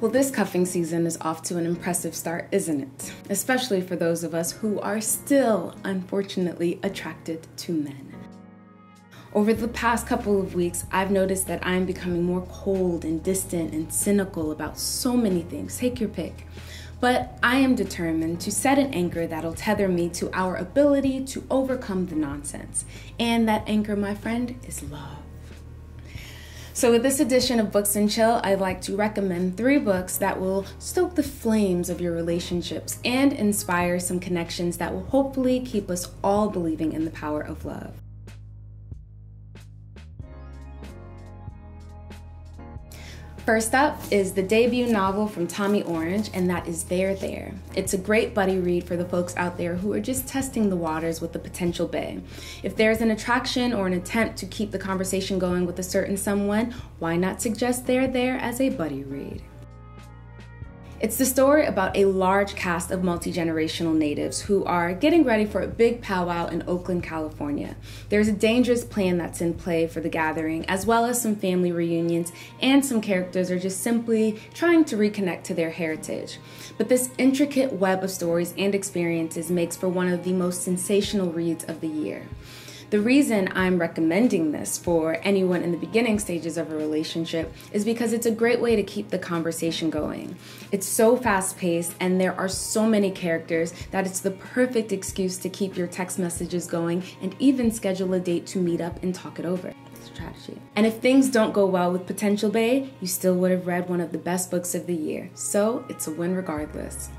Well, this cuffing season is off to an impressive start, isn't it? Especially for those of us who are still, unfortunately, attracted to men. Over the past couple of weeks, I've noticed that I'm becoming more cold and distant and cynical about so many things. Take your pick. But I am determined to set an anchor that'll tether me to our ability to overcome the nonsense. And that anchor, my friend, is love. So with this edition of Books and Chill, I'd like to recommend 3 books that will stoke the flames of your relationships and inspire some connections that will hopefully keep us all believing in the power of love. First up is the debut novel from Tommy Orange, and that is There There. It's a great buddy read for the folks out there who are just testing the waters with the potential bae. If there's an attraction or an attempt to keep the conversation going with a certain someone, why not suggest There There as a buddy read? It's the story about a large cast of multi-generational natives who are getting ready for a big powwow in Oakland, California. There's a dangerous plan that's in play for the gathering, as well as some family reunions, and some characters are just simply trying to reconnect to their heritage. But this intricate web of stories and experiences makes for one of the most sensational reads of the year. The reason I'm recommending this for anyone in the beginning stages of a relationship is because it's a great way to keep the conversation going. It's so fast-paced and there are so many characters that it's the perfect excuse to keep your text messages going and even schedule a date to meet up and talk it over. Strategy. And if things don't go well with potential bae, you still would have read one of the best books of the year. So it's a win regardless.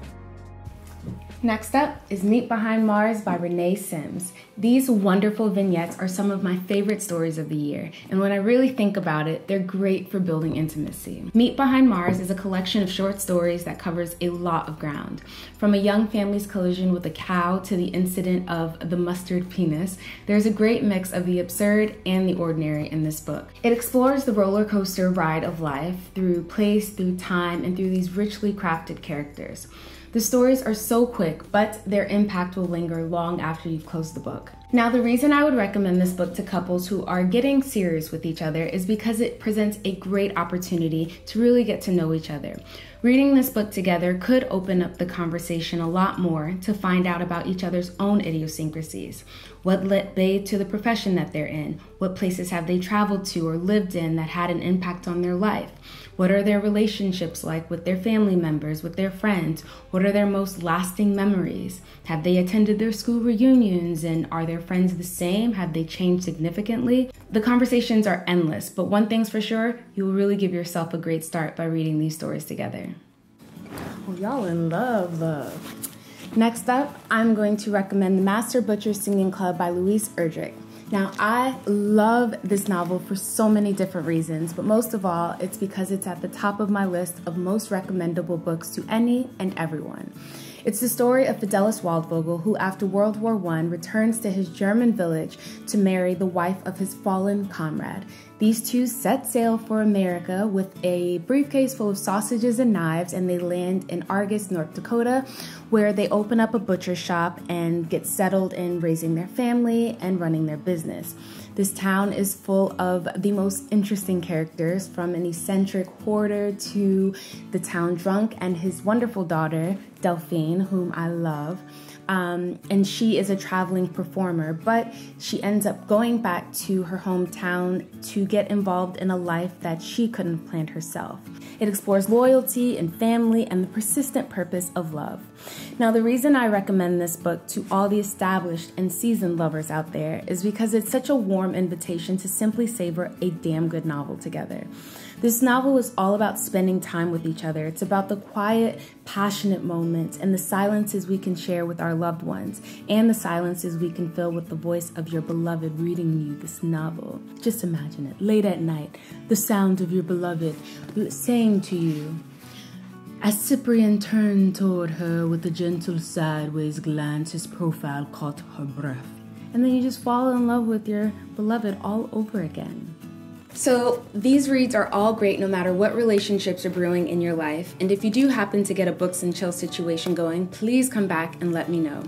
Next up is Meet Behind Mars by Renee Sims. These wonderful vignettes are some of my favorite stories of the year, and when I really think about it, they're great for building intimacy. Meet Behind Mars is a collection of short stories that covers a lot of ground. From a young family's collision with a cow to the incident of the mustard penis, there's a great mix of the absurd and the ordinary in this book. It explores the roller coaster ride of life through place, through time, and through these richly crafted characters. The stories are so quick, but their impact will linger long after you've closed the book. Now, the reason I would recommend this book to couples who are getting serious with each other is because it presents a great opportunity to really get to know each other. Reading this book together could open up the conversation a lot more to find out about each other's own idiosyncrasies. What led they to the profession that they're in? What places have they traveled to or lived in that had an impact on their life? What are their relationships like with their family members, with their friends? What are their most lasting memories? Have they attended their school reunions, and are their friends the same? Have they changed significantly? The conversations are endless, but one thing's for sure, you will really give yourself a great start by reading these stories together. Oh, y'all in love. Next up, I'm going to recommend The Master Butcher Singing Club by Louise Erdrich. Now, I love this novel for so many different reasons, but most of all, it's because it's at the top of my list of most recommendable books to any and everyone. It's the story of Fidelis Waldvogel, who after World War I returns to his German village to marry the wife of his fallen comrade. These two set sail for America with a briefcase full of sausages and knives, and they land in Argus, North Dakota, where they open up a butcher shop and get settled in raising their family and running their business. This town is full of the most interesting characters, from an eccentric hoarder to the town drunk and his wonderful daughter, Delphine, whom I love. And she is a traveling performer, but she ends up going back to her hometown to get involved in a life that she couldn't have planned herself. It explores loyalty and family and the persistent purpose of love. Now, the reason I recommend this book to all the established and seasoned lovers out there is because it's such a warm invitation to simply savor a damn good novel together. This novel is all about spending time with each other. It's about the quiet, passionate moments and the silences we can share with our loved ones, and the silences we can fill with the voice of your beloved reading you this novel. Just imagine it, late at night, the sound of your beloved saying to you, as Cyprian turned toward her with a gentle sideways glance, his profile caught her breath. And then you just fall in love with your beloved all over again. So these reads are all great no matter what relationships are brewing in your life, and if you do happen to get a Books and Chill situation going, please come back and let me know.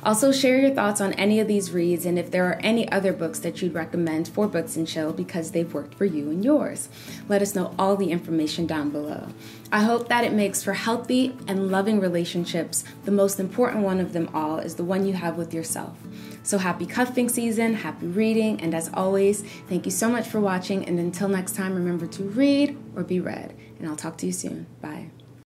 Also, share your thoughts on any of these reads and if there are any other books that you'd recommend for Books and Chill because they've worked for you and yours. Let us know all the information down below. I hope that it makes for healthy and loving relationships. The most important one of them all is the one you have with yourself. So happy cuffing season, happy reading, and as always, thank you so much for watching, and until next time, remember to read or be read, and I'll talk to you soon. Bye.